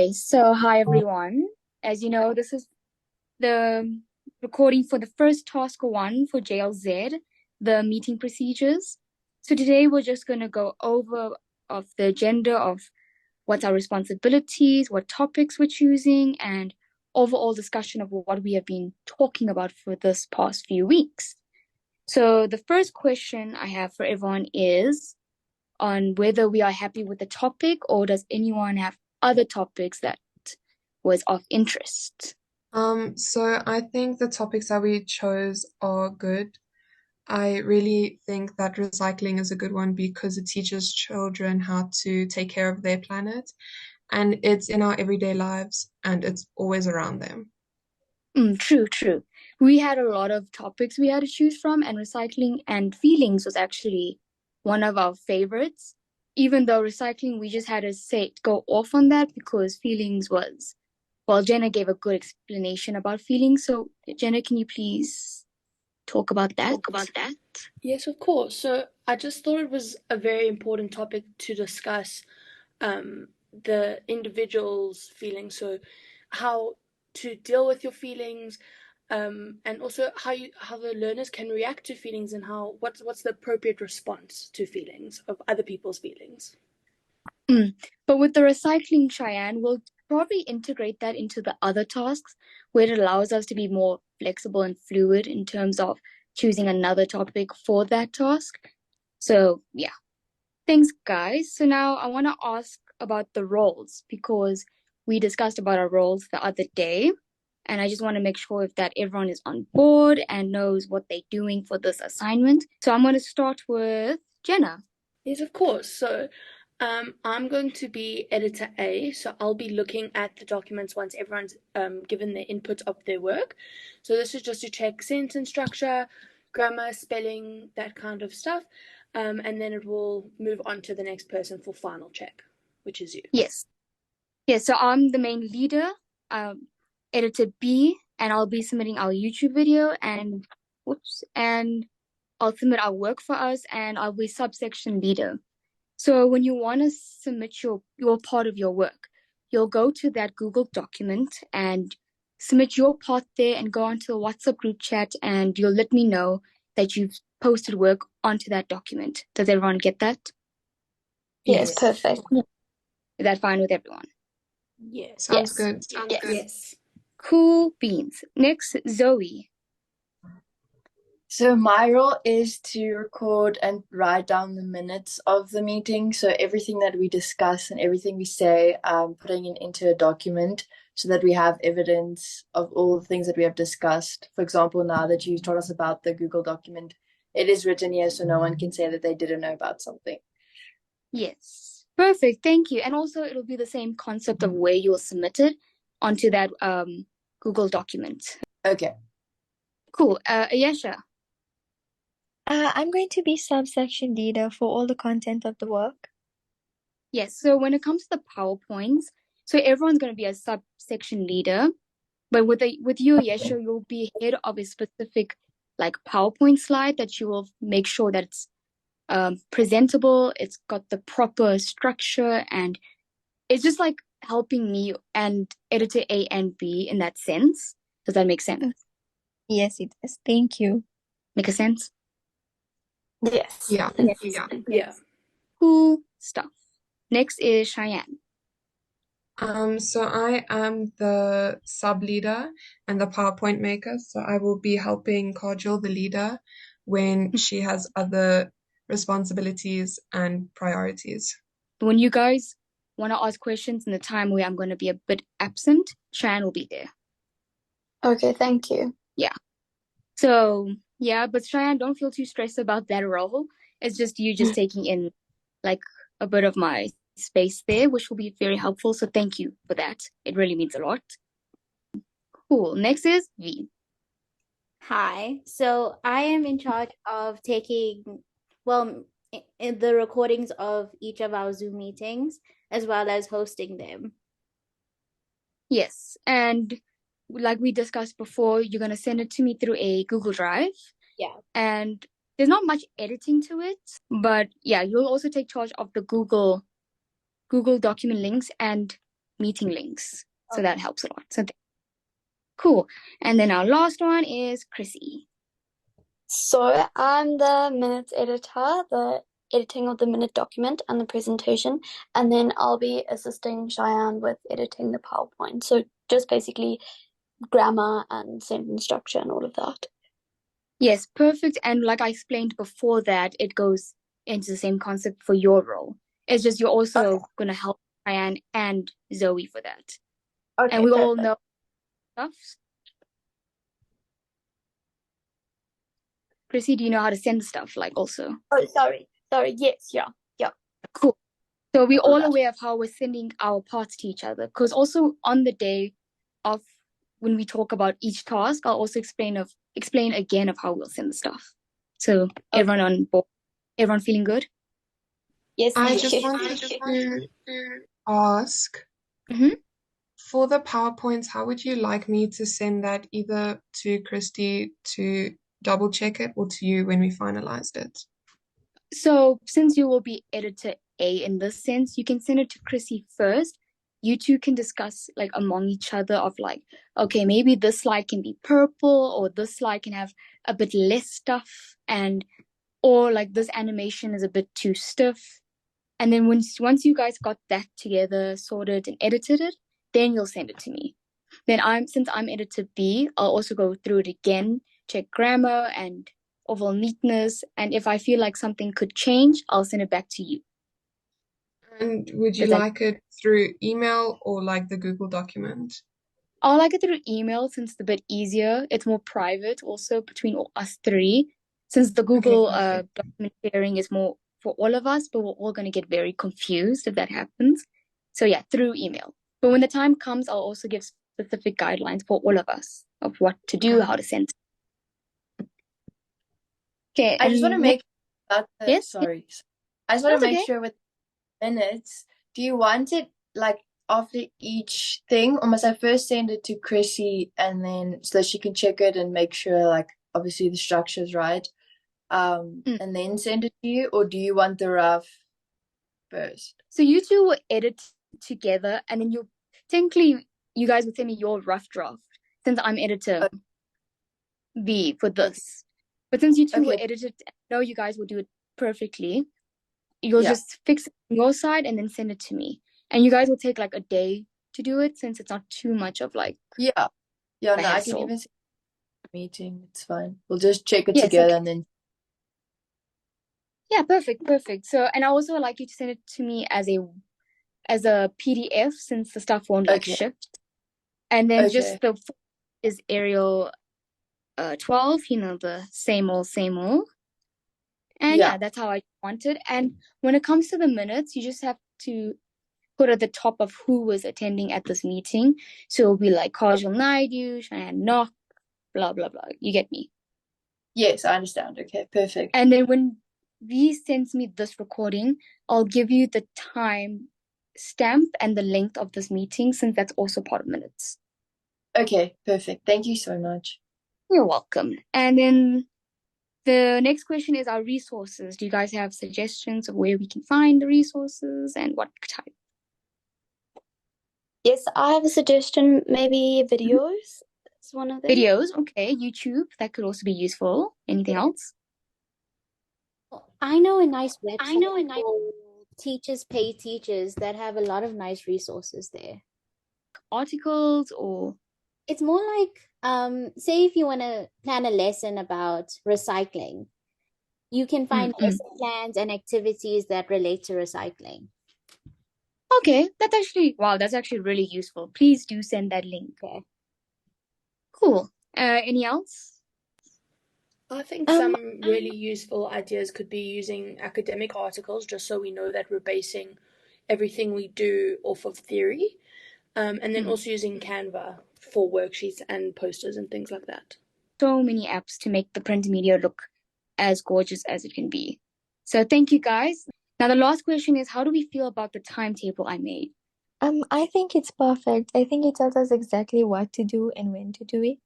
So, hi everyone. As you know, this is the recording for the first task one for JLZ, the meeting procedures. So today we're just going to go over of the agenda of what's our responsibilities, what topics we're choosing, and overall discussion of what we have been talking about for this past few weeks. So the first question I have for everyone is on whether we are happy with the topic or does anyone have other topics that was of interest. So I think the topics that we chose are good. I really think that recycling is a good one because it teaches children how to take care of their planet, and it's in our everyday lives and it's always around them. True. We had a lot of topics we had to choose from, and recycling and feelings was actually one of our favorites. Even though recycling, we just had to go off on that because feelings was, well, Jenna gave a good explanation about feelings. So, Jenna, can you please talk about that? Yes, of course. So I just thought it was a very important topic to discuss the individual's feelings. So how to deal with your feelings, and also how the learners can react to feelings and what's the appropriate response to feelings of other people's feelings. But with the recycling, Shiann, we'll probably integrate that into the other tasks where it allows us to be more flexible and fluid in terms of choosing another topic for that task. So, yeah. Thanks, guys. So now I want to ask about the roles because we discussed about our roles the other day. And I just want to make sure that everyone is on board and knows what they're doing for this assignment. So I'm going to start with Jenna. Yes, of course. So I'm going to be editor A, so I'll be looking at the documents once everyone's given their input of their work. So this is just to check sentence structure, grammar, spelling, that kind of stuff. And then it will move on to the next person for final check, which is you. Yes. So I'm the main leader, editor B, and I'll be submitting our YouTube video and I'll submit our work for us and I'll be subsection leader. So when you want to submit your part of your work, you'll go to that Google document and submit your part there and go onto the WhatsApp group chat and you'll let me know that you've posted work onto that document. Does everyone get that? Yes, perfect. Is that fine with everyone? Yes. Sounds good. Yes. Cool beans. Next, Zoe. So my role is to record and write down the minutes of the meeting. So everything that we discuss and everything we say, putting it into a document so that we have evidence of all the things that we have discussed. For example, now that you told us about the Google document, it is written here so no one can say that they didn't know about something. Yes. Perfect. Thank you. And also it'll be the same concept of where you'll submit it onto that Google document. Okay. Cool. Ayesha. I'm going to be subsection leader for all the content of the work. Yes, so when it comes to the PowerPoints, so everyone's going to be a subsection leader, but with you, Ayesha, you'll be head of a specific like PowerPoint slide that you will make sure that it's presentable, it's got the proper structure, and it's just like helping me and editor A and B in that sense. Does that make sense? Yes, it does. Thank you. Make a sense? Yes. Yeah. Cool stuff. Next is Shiann. So I am the sub leader and the PowerPoint maker. So I will be helping Karjol, the leader, when she has other responsibilities and priorities. When you guys want to ask questions in the time where I'm going to be a bit absent, Shiann will be there. Okay, thank you. Yeah. So, yeah, but Shiann, don't feel too stressed about that role. It's just you just taking in like a bit of my space there, which will be very helpful. So thank you for that. It really means a lot. Cool. Next is V. Hi. So I am in charge of taking, in the recordings of each of our Zoom meetings, as well as hosting them. Yes. And like we discussed before, you're going to send it to me through a Google Drive. Yeah. And there's not much editing to it, but yeah, you'll also take charge of the Google document links and meeting links. So that helps a lot. So cool. And then our last one is Chrissy. So I'm the minutes editor, the editing of the minute document and the presentation, and then I'll be assisting Shiann with editing the PowerPoint. So just basically grammar and sentence structure and all of that. Yes, perfect. And like I explained before that, it goes into the same concept for your role. It's just you're also going to help Diane and Zoe for that. Okay, and we all perfect. know stuff. Chrissy, do you know how to send stuff like also? Oh, sorry. Yes, yeah. Cool. So we're All all that. aware of how we're sending our parts to each other. Because also on the day of when we talk about each task, I'll also explain again of how we'll send the stuff. So everyone on board, everyone feeling good? Yes. I just wanted to ask, for the PowerPoints, how would you like me to send that, either to Christy to double check it or to you when we finalized it? So since you will be editor A in this sense, you can send it to Chrissy first. You two can discuss like among each other of like, okay, maybe this slide can be purple, or this slide can have a bit less stuff, or like this animation is a bit too stiff. And then once you guys got that together, sorted and edited it, then you'll send it to me. Then since I'm editor B, I'll also go through it again, check grammar and overall neatness, and if I feel like something could change, I'll send it back to you. And would you like it through email or like the Google document? I'll like it through email since it's a bit easier. It's more private also between us three, since the Google document sharing is more for all of us, but we're all going to get very confused if that happens. So yeah, through email. But when the time comes, I'll also give specific guidelines for all of us of what to do, how to send. Okay, I just want to make I just want to make sure with minutes, do you want it like after each thing, or must I first send it to Chrissy and then so that she can check it and make sure like obviously the structure is right, and then send it to you, or do you want the rough first? So you two will edit together, and then technically you guys will send me your rough draft since I'm editor B for this. But since you two will edit it, I know you guys will do it perfectly. You'll just fix it on your side and then send it to me. And you guys will take like a day to do it since it's not too much of like no, I can even send a meeting. It's fine. We'll just check it together and then. Yeah, perfect. So, and I also like you to send it to me as a PDF since the stuff won't like shift. And then just the is Arial 12, the same old. And yeah, that's how I want it. And when it comes to the minutes, you just have to put at the top of who was attending at this meeting. So it'll be like Karjol Naidoo, Shiann Nock, blah, blah, blah. You get me? Yes, I understand. Okay, perfect. And then when V sends me this recording, I'll give you the time stamp and the length of this meeting since that's also part of minutes. Okay, perfect. Thank you so much. You're welcome. And then the next question is our resources. Do you guys have suggestions of where we can find the resources and what type? Yes, I have a suggestion. Maybe videos. That's one of them. Videos, okay. YouTube, that could also be useful. Anything else? I know a nice website called Teachers Pay Teachers that have a lot of nice resources there. Articles or? It's more like, say if you want to plan a lesson about recycling, you can find lesson plans and activities that relate to recycling. Okay, that's actually really useful. Please do send that link. Okay. Cool. Any else? I think some really useful ideas could be using academic articles, just so we know that we're basing everything we do off of theory. And then also using Canva for worksheets and posters and things like that. So many apps to make the print media look as gorgeous as it can be. So thank you guys. Now the last question is, how do we feel about the timetable I made? I think it's perfect. I think it tells us exactly what to do and when to do it.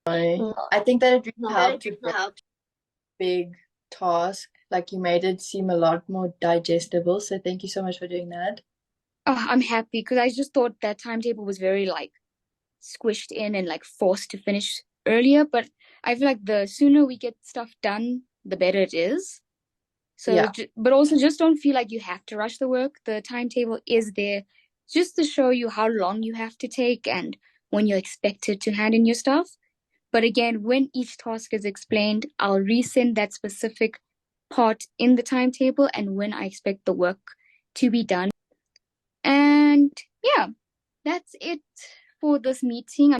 I think that it really helped to break a big task. Like you made it seem a lot more digestible. So thank you so much for doing that. I'm happy because I just thought that timetable was very like squished in and like forced to finish earlier. But I feel like the sooner we get stuff done, the better it is. So, Yeah. but also just don't feel like you have to rush the work. The timetable is there just to show you how long you have to take and when you're expected to hand in your stuff. But again, when each task is explained, I'll resend that specific part in the timetable and when I expect the work to be done. And yeah, that's it for this meeting.